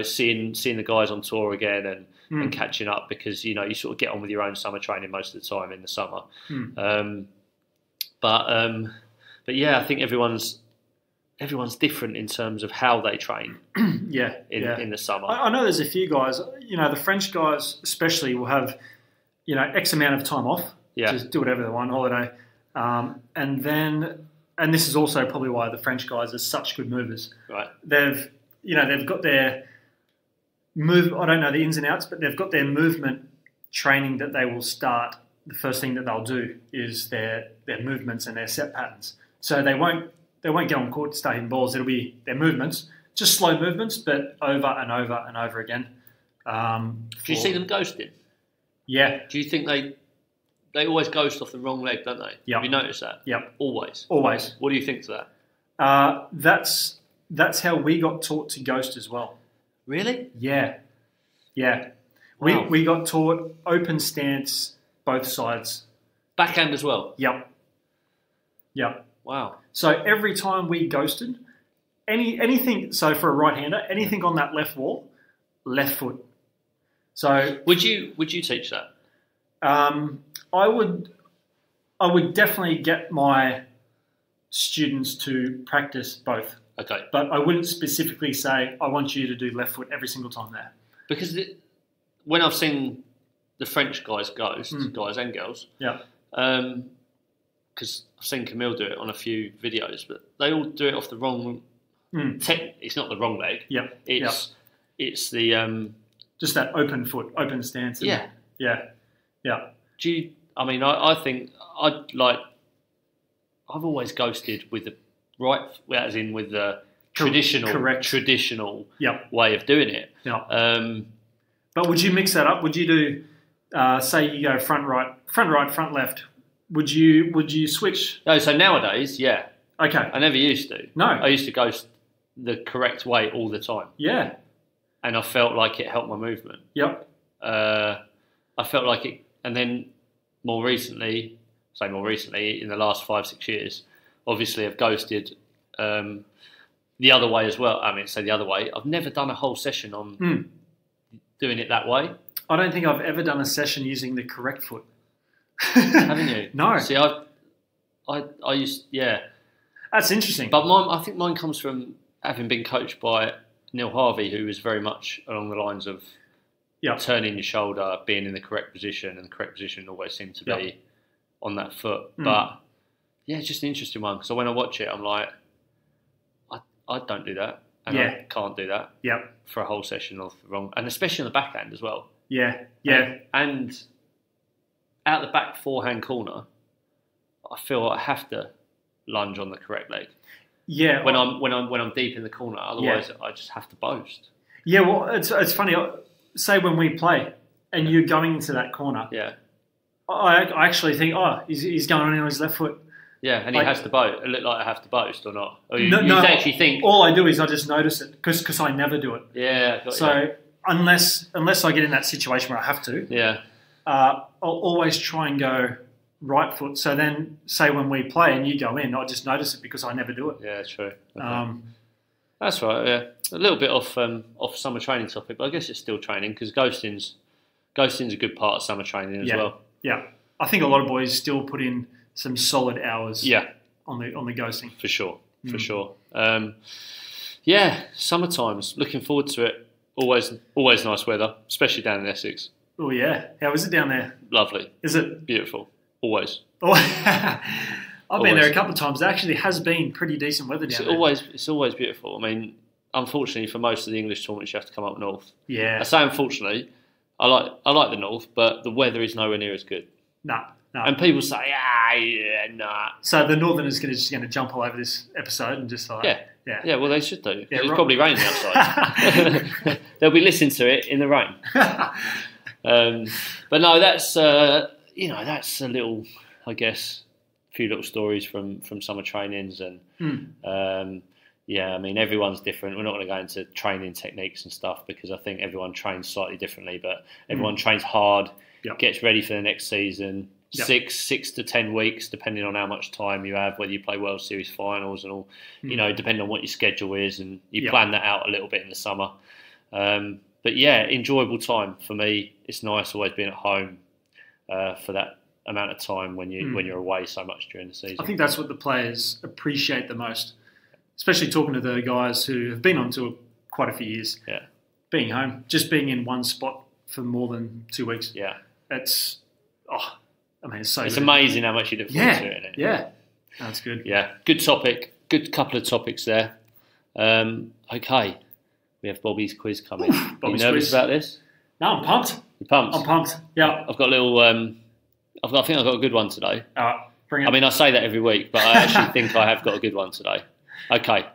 seeing the guys on tour again and catching up, because you sort of get on with your own summer training most of the time in the summer. But yeah, I think everyone's different in terms of how they train. In the summer. I know there's a few guys. The French guys especially will have X amount of time off. Just do whatever they want, holiday, and this is also probably why the French guys are such good movers. Right. They've got their move. I don't know the ins and outs, but they've got their movement training that they will start. The first thing that they'll do is their movements and their set patterns. So they won't get on court to start hitting balls. It'll be their movements, just slow movements, but over and over and over again. Do you see them ghosting? Yeah. Do you think they always ghost off the wrong leg, don't they? Yep. Have you noticed that? Yep. Always. What do you think to that? That's how we got taught to ghost as well. Really? Yeah. Wow. We got taught open stance, both sides. Backhand as well? Yep. Wow. So every time we ghosted, anything. So for a right-hander, anything on that left wall, left foot. So would you teach that? I would definitely get my students to practice both. Okay. But I wouldn't specifically say I want you to do left foot every single time there. Because when I've seen the French guys ghost, guys and girls, because I've seen Camille do it on a few videos, but they all do it off the wrong. It's not the wrong leg. Yeah. It's the just that open foot, open stance. Yeah. Do you? I mean, I think I've always ghosted with the right, as in with the traditional way of doing it. Yeah. But would you mix that up? Would you do, say you go front right, front left? Would you switch? No. So nowadays, yeah. Okay. I never used to. No. I used to ghost the correct way all the time. Yeah. And I felt like it helped my movement. Yep. I felt like it, and then more recently, in the last 5-6 years, obviously I've ghosted the other way as well. I mean, say the other way. I've never done a whole session on doing it that way. I don't think I've ever done a session using the correct foot. Haven't you? No. See, I used, yeah. That's interesting. But I think mine comes from having been coached by Neil Harvey, who was very much along the lines of turning your shoulder, being in the correct position, and the correct position always seemed to be on that foot. But yeah, it's just an interesting one, because when I watch it, I'm like, I don't do that, and I can't do that for a whole session of the wrong, and especially on the backhand as well. Yeah. And out the back forehand corner, I feel I have to lunge on the correct leg. Yeah. When I'm deep in the corner, otherwise I just have to boast. Yeah. Well, it's funny. Say when we play and you're going into that corner. Yeah. I actually think, he's going on his left foot. Yeah, and he has to boast. It look like I have to boast or not? Or you actually think all I do is I just notice it because I never do it. Yeah. So unless I get in that situation where I have to, I'll always try and go right foot. So then, say when we play and you go in, I just notice it because I never do it. Yeah, true. Okay. That's right. Yeah, a little bit off summer training topic, but I guess it's still training, because ghosting's a good part of summer training as well. Yeah, I think a lot of boys still put in some solid hours. On the ghosting for sure. Yeah, summertime's looking forward to it. Always nice weather, especially down in Essex. Oh yeah, how is it down there? Lovely. Is it beautiful? Always. I've been there a couple of times. It actually has been pretty decent weather down there. It's always beautiful. I mean, unfortunately for most of the English tournaments, you have to come up north. Yeah. I say unfortunately, I like the north, but the weather is nowhere near as good. No. And people say, nah. So the Northerners are just going to jump all over this episode and just like, yeah. Well, they should do. Yeah, it's probably raining outside. They'll be listening to it in the rain. But no, that's that's a little, I guess, few little stories from summer trainings and. I mean, everyone's different. We're not going to go into training techniques and stuff because I think everyone trains slightly differently, but everyone trains hard, gets ready for the next season, 6 to 10 weeks, depending on how much time you have, whether you play World Series finals and all, depending on what your schedule is, and you plan that out a little bit in the summer. But yeah, enjoyable time for me. It's nice always being at home for that amount of time when you're away so much during the season. I think that's what the players appreciate the most. Especially talking to the guys who have been on tour quite a few years. Yeah. Being home, just being in one spot for more than 2 weeks. Yeah. It's so It's good. amazing how much you look forward to it. Isn't it? Yeah. That's good. Yeah. Good topic. Good couple of topics there. Okay. We have Bobby's quiz coming. Are you nervous about this? No, I'm pumped. You're pumped? I'm pumped. Yeah. I've got a little I think I've got a good one today. All right. Bring it. I mean, I say that every week, but I actually think I have got a good one today. Okay.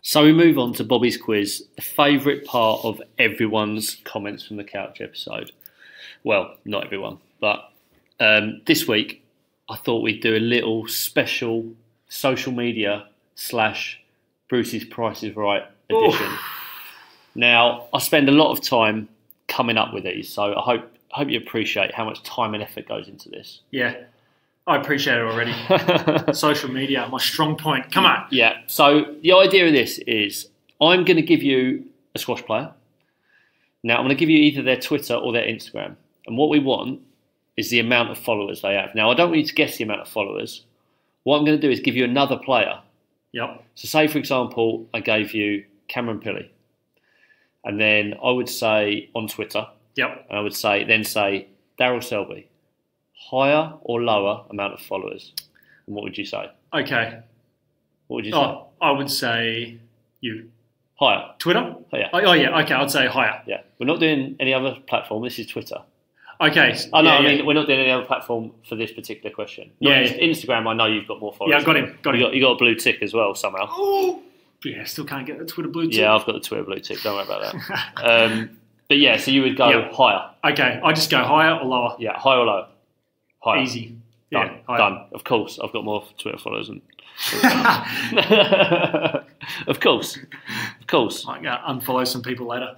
So we move on to Bobby's quiz, the favourite part of everyone's comments from the couch episode. Well, not everyone, but this week I thought we'd do a little special social media / Bruce's Price is Right edition. Oof. Now, I spend a lot of time coming up with these, so I hope you appreciate how much time and effort goes into this. Yeah. I appreciate it already. Social media, my strong point. Come on. Yeah. So the idea of this is I'm going to give you a squash player. Now, I'm going to give you either their Twitter or their Instagram. And what we want is the amount of followers they have. Now, I don't want you to guess the amount of followers. What I'm going to do is give you another player. Yep. So say, for example, I gave you Cameron Pilley. And then I would say on Twitter. Yep. And I would say Daryl Selby. Higher or lower amount of followers? And what would you say? Okay. What would you say? I would say you. Higher. Twitter? Oh, yeah. Oh, yeah. Okay, I'd say higher. Yeah. We're not doing any other platform. This is Twitter. Okay. Oh, no, I mean, we're not doing any other platform for this particular question. Instagram, I know you've got more followers. Yeah, got him. You got a blue tick as well somehow. Oh, yeah, still can't get the Twitter blue tick. Yeah, I've got the Twitter blue tick. Don't worry about that. But yeah, so you would go higher. Okay, I just go higher or lower? Yeah, higher or lower? Higher. Easy. Done. Yeah, done. Of course, I've got more Twitter followers than. Of course. Might go unfollow some people later.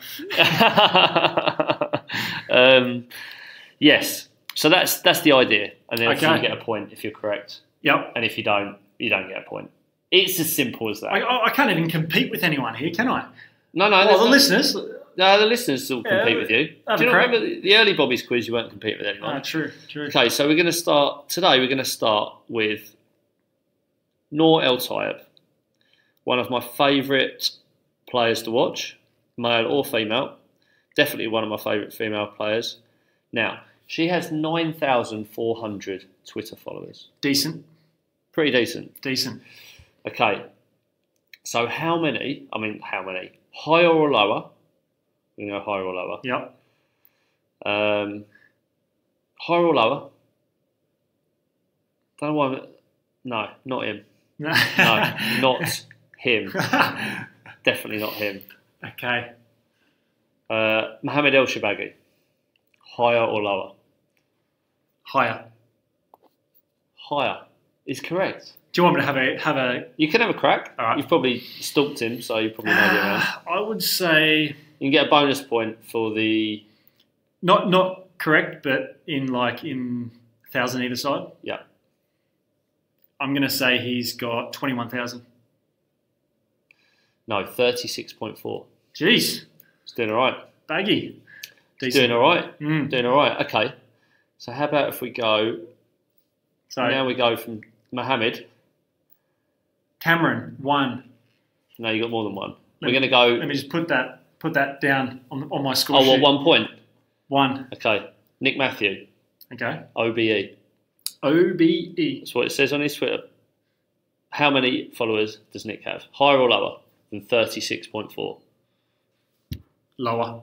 Yes. So that's the idea, and then you get a point if you're correct. Yep. And if you don't get a point. It's as simple as that. I can't even compete with anyone here, can I? No. Well, the listeners. No, the listeners still compete with you. Do you remember the early Bobby's quiz? You weren't competing with anyone. True. Okay, so we're going to start today. We're going to start with Noor El Tayeb, one of my favourite players to watch, male or female. Definitely one of my favourite female players. Now, she has 9,400 Twitter followers. Decent. Pretty decent. Decent. Okay, so how many? Higher or lower? We can go higher or lower. Yep. Higher or lower? Don't know why. No, not him. No, not him. Definitely not him. Okay. Mohammed El Shabaghi. Higher or lower? Higher. Higher is correct. Do you want me to have a? You can have a crack. All right. You've probably stalked him, so you probably know the amount. I would say you can get a bonus point for the. Not correct, but in 1,000 either side. Yeah. I'm going to say he's got 21,000. No, 36.4. Jeez. It's doing all right. Baggy. It's doing all right. Doing all right. Okay. So how about if we go... So now we go from Mohammed. Cameron, 1. No, you got more than 1. We're going to go... Let me just put that down on my score sheet. 1 point? 1. Okay. Nick Matthew. Okay. OBE. OBE. That's what it says on his Twitter. How many followers does Nick have? Higher or lower than 36.4? Lower.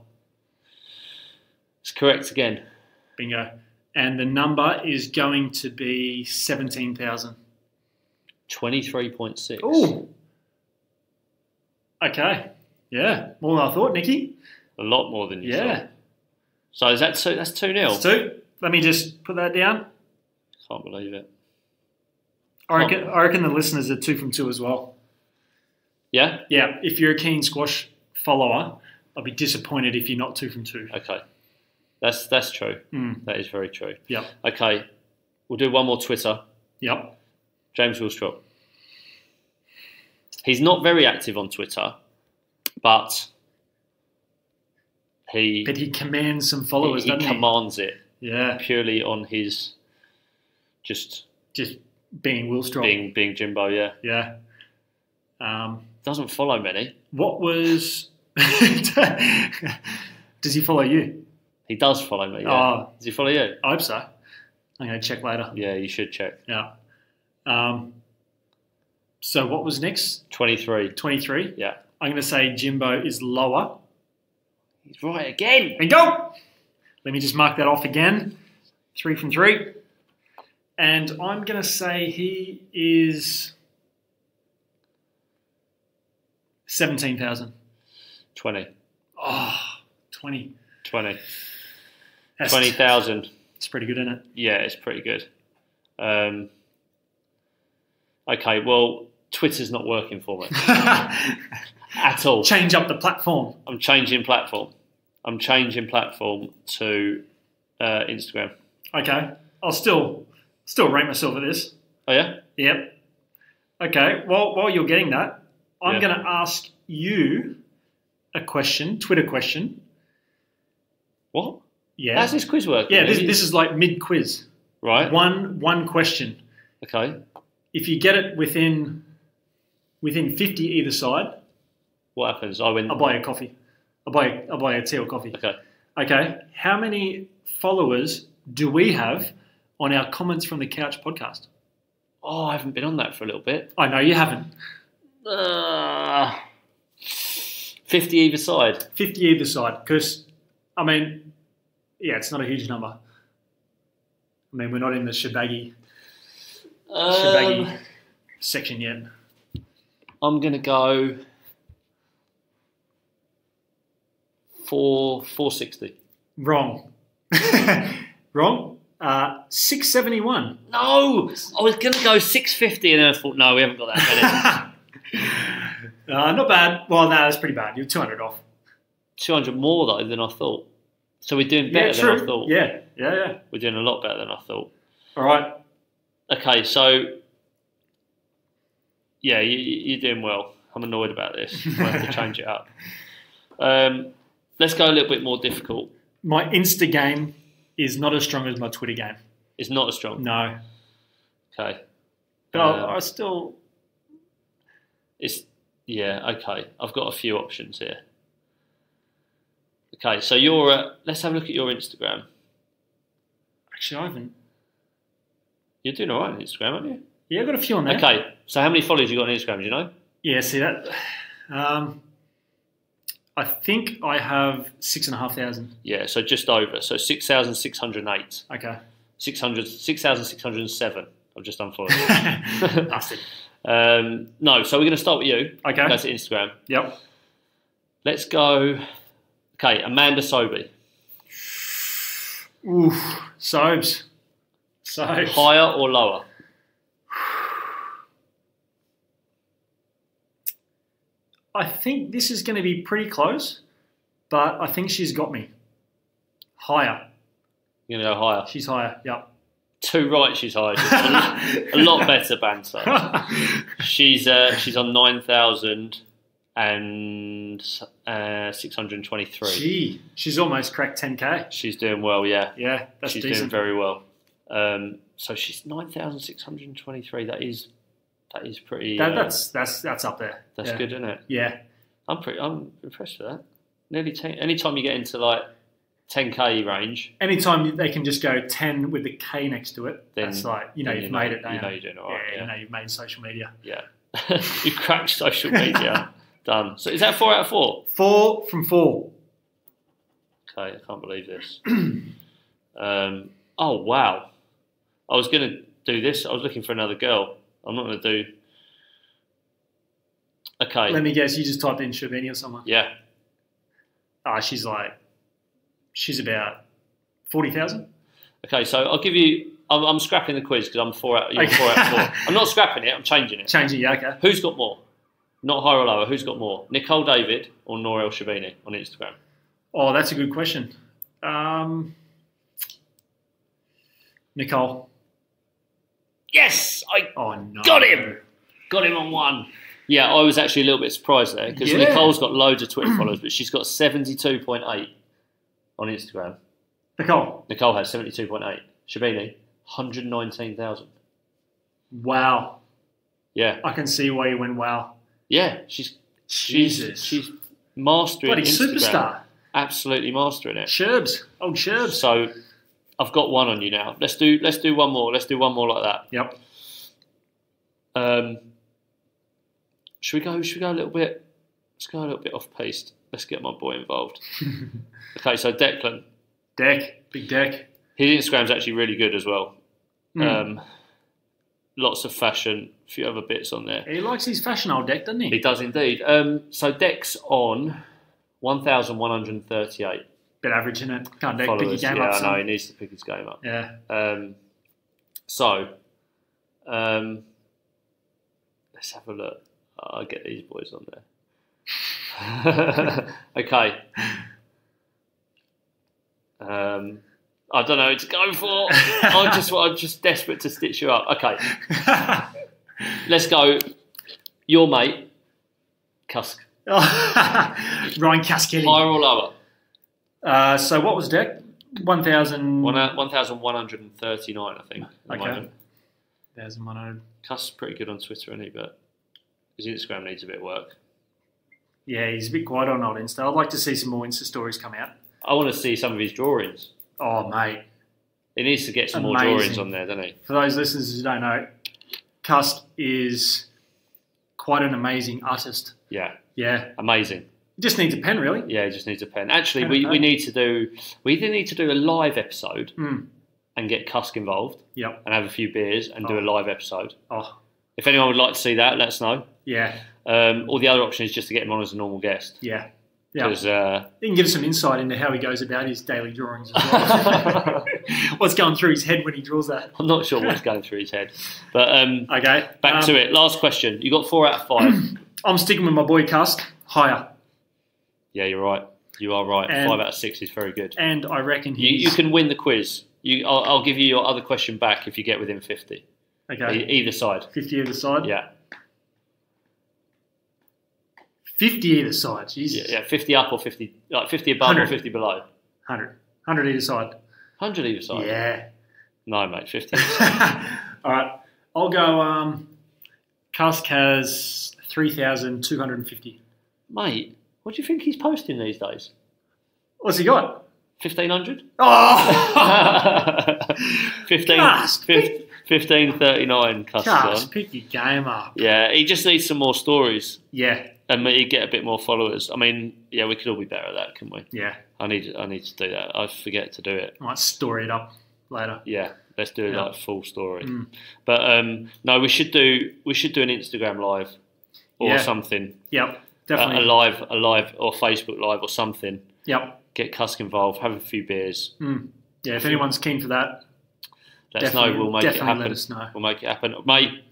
It's correct again. Bingo. And the number is going to be 17,000. 23.6. Ooh. Okay. Yeah. More than I thought, Nicky. A lot more than you thought. So is that two? That's 2-0. That's 2. Let me just put that down. Can't believe it. I reckon the listeners are 2 from 2 as well. Yeah? Yeah. If you're a keen squash follower, I'll be disappointed if you're not 2 from 2. Okay. That's true. That is very true. Yep. Okay. We'll do one more Twitter. Yep. James Willstrop. He's not very active on Twitter, but he commands some followers, doesn't he? He commands it. Yeah. Purely on his just being Willstrop. Being Jimbo, yeah. Yeah. Doesn't follow many. What was... Does he follow you? He does follow me, yeah. Oh. Does he follow you? I hope so. I'm going to check later. Yeah, you should check. Yeah. So what was next? 23. 23? Yeah. I'm going to say Jimbo is lower. He's right again. And go! Let me just mark that off again. 3 from 3. And I'm going to say he is 17,000. 20. Oh, 20. 20. 20,000. It's pretty good, isn't it? Yeah, it's pretty good. Okay, well, Twitter's not working for me at all. Change up the platform. I'm changing platform to Instagram. Okay, I'll still rate myself at this. Oh yeah? Yep. Okay. Well, while you're getting that, I'm going to ask you a question, Twitter question. What? Yeah. How's this quiz work? Yeah, this is like mid-quiz. Right. One question. Okay. If you get it within 50 either side, what happens? I win. I'll buy you a coffee. I'll buy a tea or coffee. Okay. Okay. How many followers do we have on our Comments from the Couch podcast? Oh, I haven't been on that for a little bit. I know you haven't. 50 either side. 50 either side. Because, I mean, yeah, it's not a huge number. I mean, we're not in the shebaggy section yet. I'm going to go 460. Wrong. Wrong. 671. No, I was going to go 650 and then I thought, no, we haven't got that many. Not bad. Well, no, that's pretty bad. You're 200 off. 200 more though than I thought. So we're doing better than I thought. Yeah. We're doing a lot better than I thought. All right. Okay, so yeah, you're doing well. I'm annoyed about this. We'll have to change it up. Let's go a little bit more difficult. My Insta game is not as strong as my Twitter game. It's not as strong? No. Okay. But I still... okay. I've got a few options here. Okay, so let's have a look at your Instagram. Actually, I haven't. You're doing all right on Instagram, aren't you? Yeah, I've got a few on there. Okay, so how many followers you got on Instagram, do you know? Yeah, see that? I think I have 6,500. Yeah, so just over. So 6,608. Okay. 6,607. I've just done for you. Bastard. No, so we're going to start with you. Okay. Go to Instagram. Yep. Let's go. Okay, Amanda Sobey. Oof. Sobes. Higher or lower? I think this is going to be pretty close, but I think she's got me. Higher. You're going to go higher? She's higher, yep. Too right, she's higher. A lot better banter. She's on 9,623. Gee, she's almost cracked 10K. She's doing well, yeah. Yeah, that's she's decent. doing very well. So she's 9,623. That is pretty. That's up there. That's good, isn't it? Yeah. I'm impressed with that. Nearly 10. Anytime you get into like 10K range. Anytime they can just go 10 with the K next to it, Then, that's like, you've made it. You know you're doing all right. Yeah, you've made social media. Yeah. You cracked social media. Done. So is that 4 out of 4? 4 from 4. Okay, I can't believe this. Oh, wow. I was going to do this. I was looking for another girl. I'm not going to do... Okay. Let me guess, you just typed in Shabini or someone? Yeah. She's about 40,000. Okay, so I'll give you... I'm scrapping the quiz because I'm 4 out of 4. I'm not scrapping it, I'm changing it. Yeah, okay. Who's got more? Not higher or lower, who's got more? Nicole David or Noel Shabini on Instagram? Oh, that's a good question. Nicole. Yes! No. Got him! Got him on 1. Yeah, I was actually a little bit surprised there because Nicole's got loads of Twitter followers, but she's got 72.8 on Instagram. Nicole has 72.8. Shabini, 119,000. Wow. Yeah. I can see why you went wow. Yeah, she's mastering bloody Instagram. Superstar. Absolutely mastering it. Old Sherbs. So I've got 1 on you now. Let's do one more. Let's do one more like that. Yep. Should we go a little bit? Let's go a little bit off piste. Let's get my boy involved. Okay, so Declan. Big Deck. His Instagram's actually really good as well. Lots of fashion, a few other bits on there. He likes his fashion, old Deck, doesn't he? He does indeed. So Deck's on 1,138. Bit average, isn't it? Can't Deck followers. pick your game up. Yeah, I know, he needs to pick his game up. Yeah. Let's have a look. I'll get these boys on there. Okay. I don't know who to go for. I'm just desperate to stitch you up. Okay. Let's go. Your mate, Cusk. Ryan Caskelly. Higher or lower? So what was Deck? 1,139, I think. Okay. 1,100. Cusk's pretty good on Twitter, isn't he? But his Instagram needs a bit of work. Yeah, he's a bit quiet on old Insta. I'd like to see some more Insta stories come out. I want to see some of his drawings. Oh, mate. He needs to get some more drawings on there, doesn't he? For those listeners who don't know, Cusk is quite an amazing artist. Yeah. Yeah. Amazing. He just needs a pen, really. Yeah, he just needs a pen. Actually, we need to do a live episode and get Cusk involved. Yep. And have a few beers and do a live episode. Oh. If anyone would like to see that, let us know. Yeah. Or the other option is just to get him on as a normal guest. Yeah. Because you can give us some insight into how he goes about his daily drawings as well. What's going through his head when he draws that? I'm not sure what's going through his head. But okay. Back to it. Last question. You got 4 out of 5. I'm sticking with my boy Cusk. Higher. Yeah, you're right. You are right. And 5 out of 6 is very good. And I reckon you can win the quiz. I'll give you your other question back if you get within 50. Okay. Either side. 50 either side? Yeah. 50 either side, Jesus. Yeah, 50 up or 50, like 50 above 100. or 50 below. 100. 100 either side. 100 either side? Yeah. No, mate, 50. All right. I'll go, Cusk has 3,250. Mate, what do you think he's posting these days? What's he got? 1,500? Oh! 1539 Cusk, pick your game up. Yeah, he just needs some more stories. Yeah. And he'd get a bit more followers. I mean, yeah, we could all be better at that, couldn't we? Yeah. I need to do that. I forget to do it. I might story it up later. Yeah, let's do it like full story. But no, we should do an Instagram live or something. Yep, definitely. A live or Facebook live or something. Yep. Get Cusk involved. Have a few beers. Yeah, if anyone's keen for that, let us know. We'll make it happen. Let us know. We'll make it happen, mate.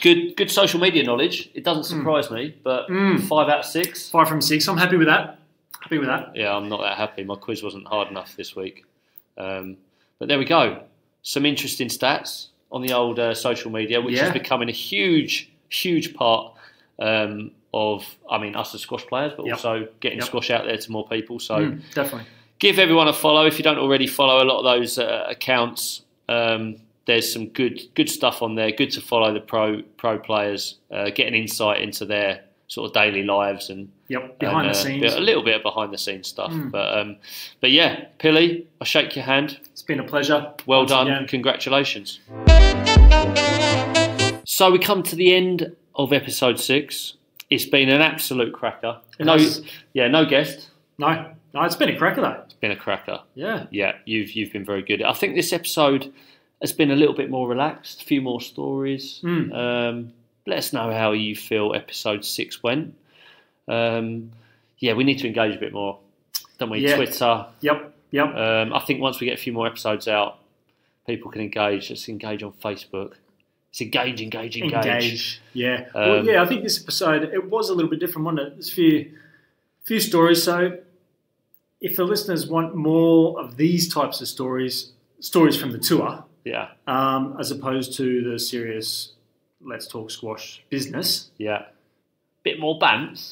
Good social media knowledge. It doesn't surprise me, but 5 out of 6. 5 from 6. I'm happy with that. Yeah, I'm not that happy. My quiz wasn't hard enough this week. But there we go. Some interesting stats on the old social media, which is becoming a huge, huge part of, us as squash players, but also getting squash out there to more people. So definitely. Give everyone a follow if you don't already follow a lot of those accounts. There's some good stuff on there. Good to follow the pro players, get an insight into their sort of daily lives and behind the scenes, a little bit of behind the scenes stuff. But yeah, Pilley, I shake your hand. It's been a pleasure. Well done. Again. Congratulations. So we come to the end of episode 6. It's been an absolute cracker. No guest. No, it's been a cracker though. It's been a cracker. Yeah. Yeah, you've been very good. I think this episode has been a little bit more relaxed, a few more stories. Let us know how you feel episode 6 went. We need to engage a bit more, don't we? Yeah. Twitter. Yep. I think once we get a few more episodes out, people can engage. Let's engage on Facebook. It's engage. Yeah. I think this episode, it was a little bit different, wasn't it? There's a few stories. So if the listeners want more of these types of stories from the tour, as opposed to the serious Let's Talk Squash business. Yeah. Bit more bants.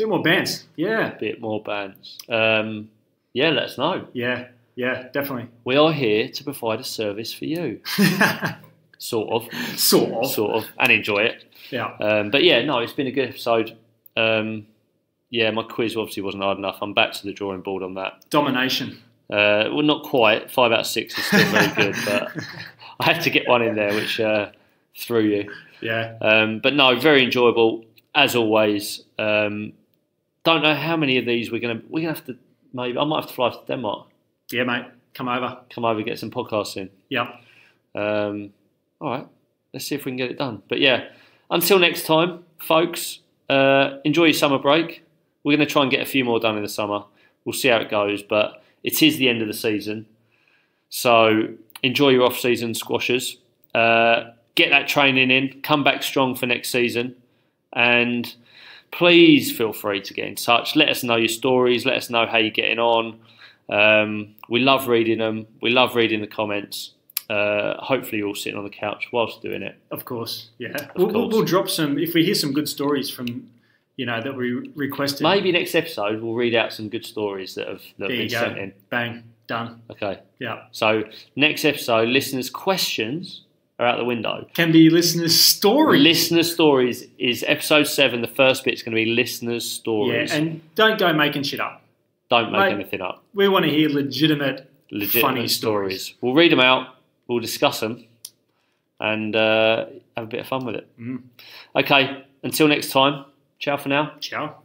Yeah. Bit more bants. Let us know. Yeah, definitely. We are here to provide a service for you. Sort of. And enjoy it. Yeah. It's been a good episode. My quiz obviously wasn't hard enough. I'm back to the drawing board on that. Domination. Well, not quite. 5 out of 6 is still very good, but I had to get one in there, which threw you. Yeah. Very enjoyable as always. Don't know how many of these we're gonna have to. Maybe I might have to fly to Denmark. Yeah, mate. Come over, get some podcasts in. Yeah. All right. Let's see if we can get it done. But until next time, folks. Enjoy your summer break. We're going to try and get a few more done in the summer. We'll see how it goes, but it is the end of the season. So enjoy your off-season squashers. Get that training in. Come back strong for next season. And please feel free to get in touch. Let us know your stories. Let us know how you're getting on. We love reading them. We love reading the comments. Hopefully you're all sitting on the couch whilst doing it. Of course, yeah. We'll drop some, if we hear some good stories from, that we requested. Maybe next episode we'll read out some good stories that have been sent in. Bang, done. Okay. Yeah. So next episode, listeners' questions are out the window. Can be listeners' stories. Listeners' stories is episode 7. The first bit's going to be listeners' stories. Yeah, and don't go making shit up. Don't make anything up. We want to hear legitimate funny stories. We'll read them out. We'll discuss them and have a bit of fun with it. Okay, until next time, ciao for now. Ciao.